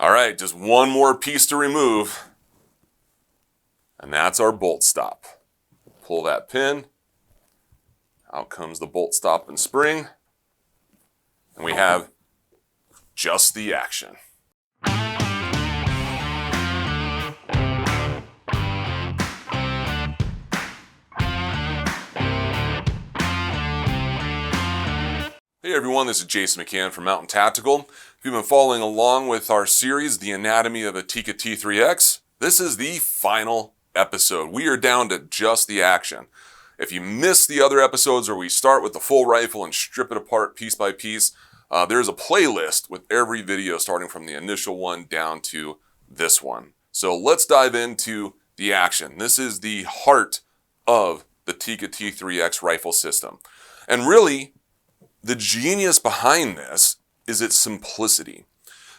All right, just one more piece to remove, and that's our bolt stop. Pull that pin, out comes the bolt stop and spring, and we have just the action. Hey everyone, this is Jason McCann from Mountain Tactical. If you've been following along with our series, The Anatomy of a Tikka T3x, this is the final episode. We are down to just the action. If you missed the other episodes where we start with the full rifle and strip it apart piece by piece, there's a playlist with every video starting from the initial one down to this one. So let's dive into the action. This is the heart of the Tikka T3x rifle system. And really, the genius behind this is its simplicity.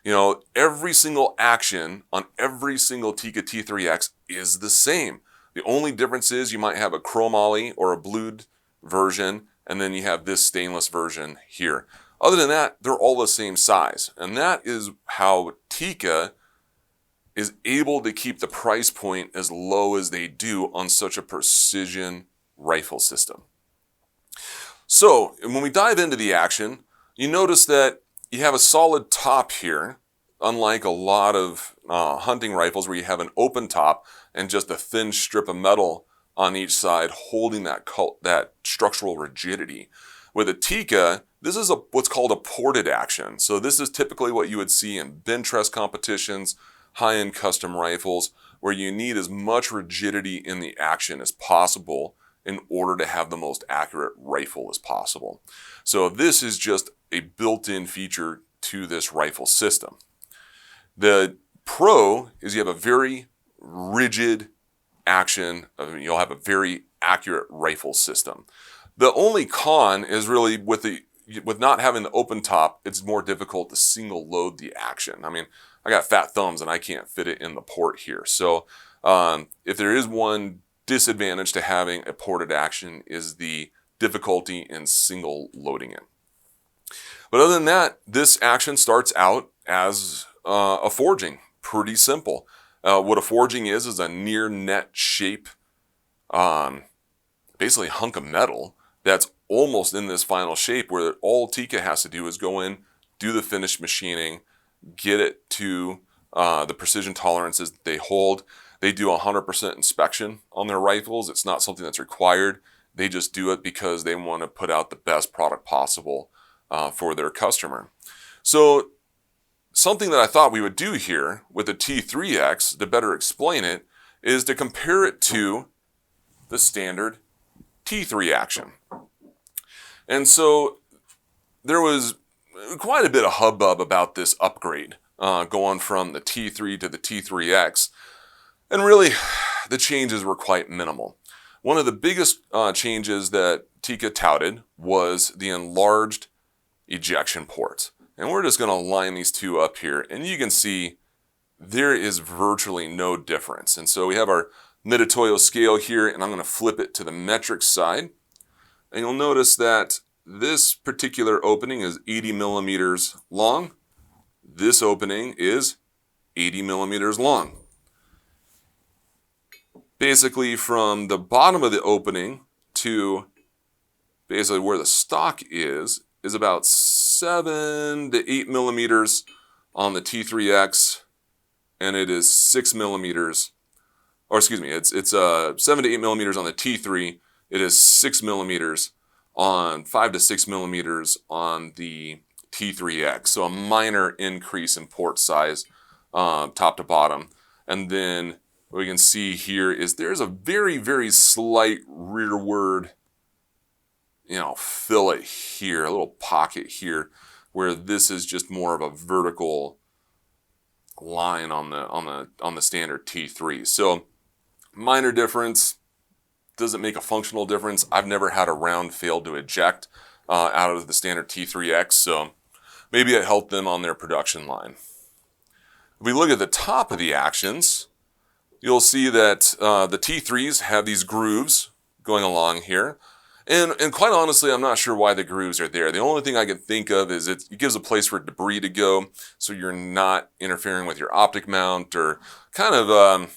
You know, every single action on every single Tikka T3x is the same. The only difference is you might have a chromoly or a blued version, and then you have this stainless version here. Other than that, they're all the same size. And that is how Tikka is able to keep the price point as low as they do on such a precision rifle system. So when we dive into the action, you notice that you have a solid top here, unlike a lot of hunting rifles where you have an open top and just a thin strip of metal on each side holding that structural rigidity. With a Tikka, this is what's called a ported action. So this is typically what you would see in bench rest competitions, high-end custom rifles, where you need as much rigidity in the action as possible in order to have the most accurate rifle as possible. So this is just a built-in feature to this rifle system. The pro is you have a very rigid action, you'll have a very accurate rifle system. The only con is really with not having the open top, it's more difficult to single load the action. I mean, I got fat thumbs and I can't fit it in the port here. So if there is one disadvantage to having a ported action is the difficulty in single loading it. But other than that, this action starts out as a forging. Pretty simple. What a forging is a near net shape, basically hunk of metal that's almost in this final shape where all Tikka has to do is go in, do the finished machining, get it to the precision tolerances that they hold. They do 100% inspection on their rifles. It's not something that's required. They just do it because they want to put out the best product possible for their customer. So something that I thought we would do here with the T3X to better explain it is to compare it to the standard T3 action. And so there was quite a bit of hubbub about this upgrade going from the T3 to the T3X. And really, the changes were quite minimal. One of the biggest changes that Tikka touted was the enlarged ejection ports. And we're just going to line these two up here. And you can see there is virtually no difference. And so we have our mid-Toyo scale here, and I'm going to flip it to the metric side. And you'll notice that this particular opening is 80 millimeters long. This opening is 80 millimeters long. Basically from the bottom of the opening to basically where the stock is about 7 to 8 millimeters on the T3X, and it is 6 millimeters, or excuse me, it's 7 to 8 millimeters on the T3. It is 6 millimeters on 5 to 6 millimeters on the T3X. So a minor increase in port size, top to bottom. And then what we can see here is there's a very, very slight rearward, fillet here, a little pocket here, where this is just more of a vertical line on the standard T3. So minor difference, doesn't make a functional difference. I've never had a round fail to eject out of the standard T3X, so maybe it helped them on their production line. If we look at the top of the actions, you'll see that the T3s have these grooves going along here. And quite honestly, I'm not sure why the grooves are there. The only thing I can think of is it gives a place for debris to go, so you're not interfering with your optic mount, or kind of,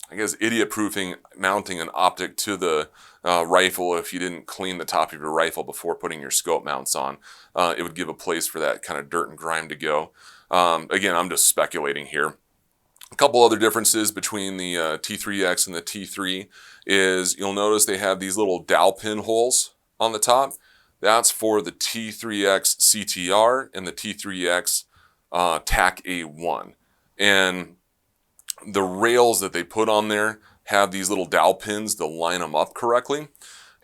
I guess, idiot-proofing mounting an optic to the rifle. If you didn't clean the top of your rifle before putting your scope mounts on, it would give a place for that kind of dirt and grime to go. Again, I'm just speculating here. A couple other differences between the T3X and the T3 is you'll notice they have these little dowel pin holes on the top. That's for the T3X CTR and the T3X TAC A1. And the rails that they put on there have these little dowel pins to line them up correctly.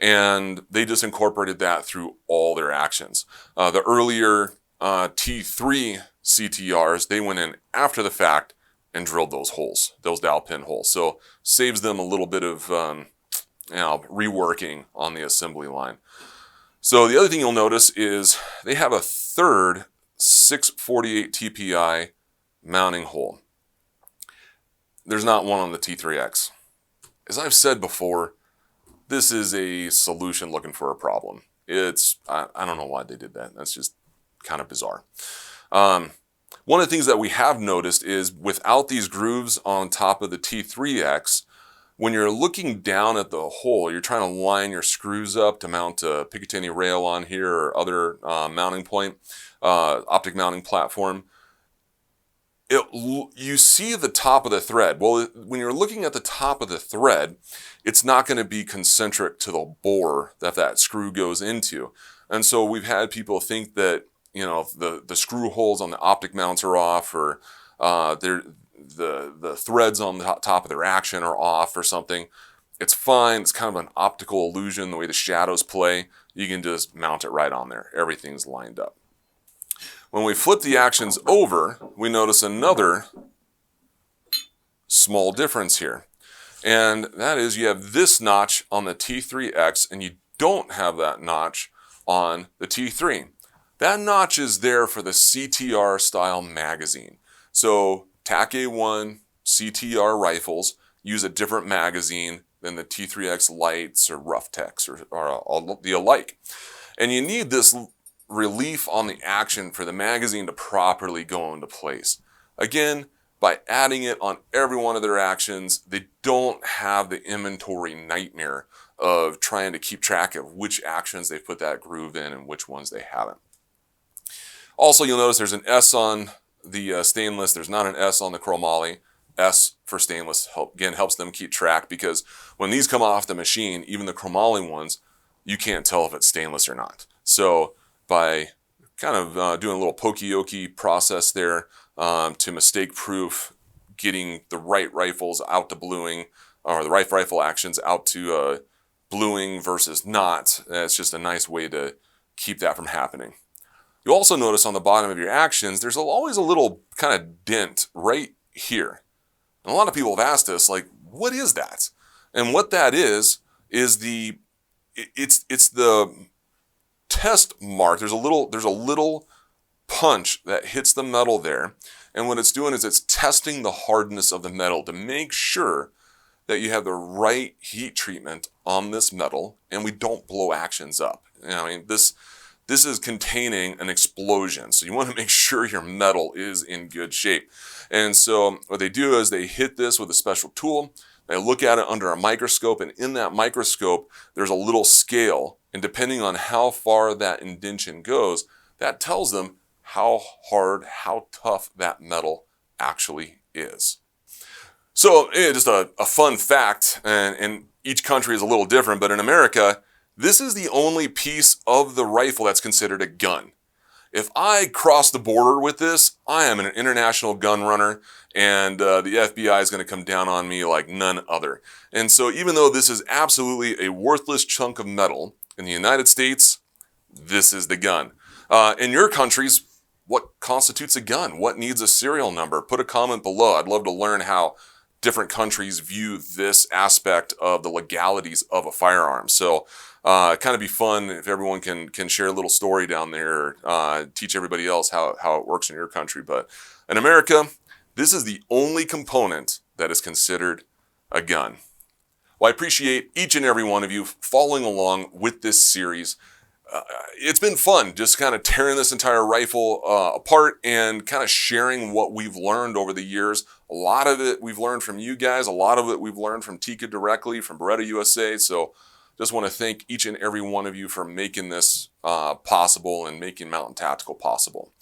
And they just incorporated that through all their actions. The earlier T3 CTRs, they went in after the fact and drilled those holes, those dowel pin holes. So saves them a little bit of reworking on the assembly line. So the other thing you'll notice is they have a third 648 TPI mounting hole. There's not one on the T3X. As I've said before, this is a solution looking for a problem. I don't know why they did that. That's just kind of bizarre. One of the things that we have noticed is without these grooves on top of the T3X, when you're looking down at the hole, you're trying to line your screws up to mount a Picatinny rail on here or other mounting point, optic mounting platform. You see the top of the thread. Well, when you're looking at the top of the thread, it's not going to be concentric to the bore that screw goes into. And so we've had people think that, you know, the screw holes on the optic mounts are off, or the threads on the top of their action are off or something. It's fine. It's kind of an optical illusion, the way the shadows play. You can just mount it right on there. Everything's lined up. When we flip the actions over, we notice another small difference here. And that is you have this notch on the T3X and you don't have that notch on the T3. That notch is there for the CTR style magazine. So TAC A1 CTR rifles use a different magazine than the T3X lights or rough techs or the alike. And you need this relief on the action for the magazine to properly go into place. Again, by adding it on every one of their actions, they don't have the inventory nightmare of trying to keep track of which actions they put that groove in and which ones they haven't. Also, you'll notice there's an S on the stainless. There's not an S on the chromoly. S for stainless, again, helps them keep track, because when these come off the machine, even the chromoly ones, you can't tell if it's stainless or not. So by kind of doing a little pokey-okey process there to mistake-proof getting the right rifles out to bluing, or the right rifle actions out to bluing versus not, it's just a nice way to keep that from happening. You'll also notice on the bottom of your actions, there's always a little kind of dent right here. And a lot of people have asked us, like, what is that? And what that is it's the test mark. There's a little punch that hits the metal there. And what it's doing is it's testing the hardness of the metal to make sure that you have the right heat treatment on this metal and we don't blow actions up. You know, I mean, this is containing an explosion. So you want to make sure your metal is in good shape. And so what they do is they hit this with a special tool. They look at it under a microscope, and in that microscope, there's a little scale. And depending on how far that indentation goes, that tells them how hard, how tough that metal actually is. So just a fun fact, and each country is a little different, but in America, this is the only piece of the rifle that's considered a gun. If I cross the border with this, I am an international gun runner, and the FBI is going to come down on me like none other. And so even though this is absolutely a worthless chunk of metal, in the United States, this is the gun. In your countries, what constitutes a gun? What needs a serial number? Put a comment below. I'd love to learn how different countries view this aspect of the legalities of a firearm. So kind of be fun if everyone can share a little story down there, teach everybody else how it works in your country. But in America, this is the only component that is considered a gun. Well, I appreciate each and every one of you following along with this series. It's been fun just kind of tearing this entire rifle apart and kind of sharing what we've learned over the years. A lot of it we've learned from you guys. A lot of it we've learned from Tikka directly, from Beretta USA. So just want to thank each and every one of you for making this possible and making Mountain Tactical possible.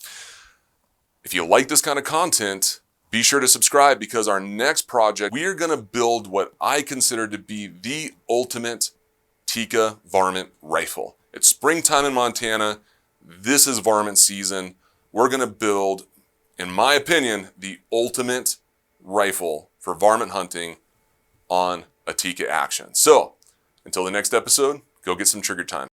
If you like this kind of content, be sure to subscribe, because our next project, we are going to build what I consider to be the ultimate Tikka varmint rifle. It's springtime in Montana. This is varmint season. We're going to build, in my opinion, the ultimate rifle for varmint hunting on a Tikka Action. So, until the next episode, go get some trigger time.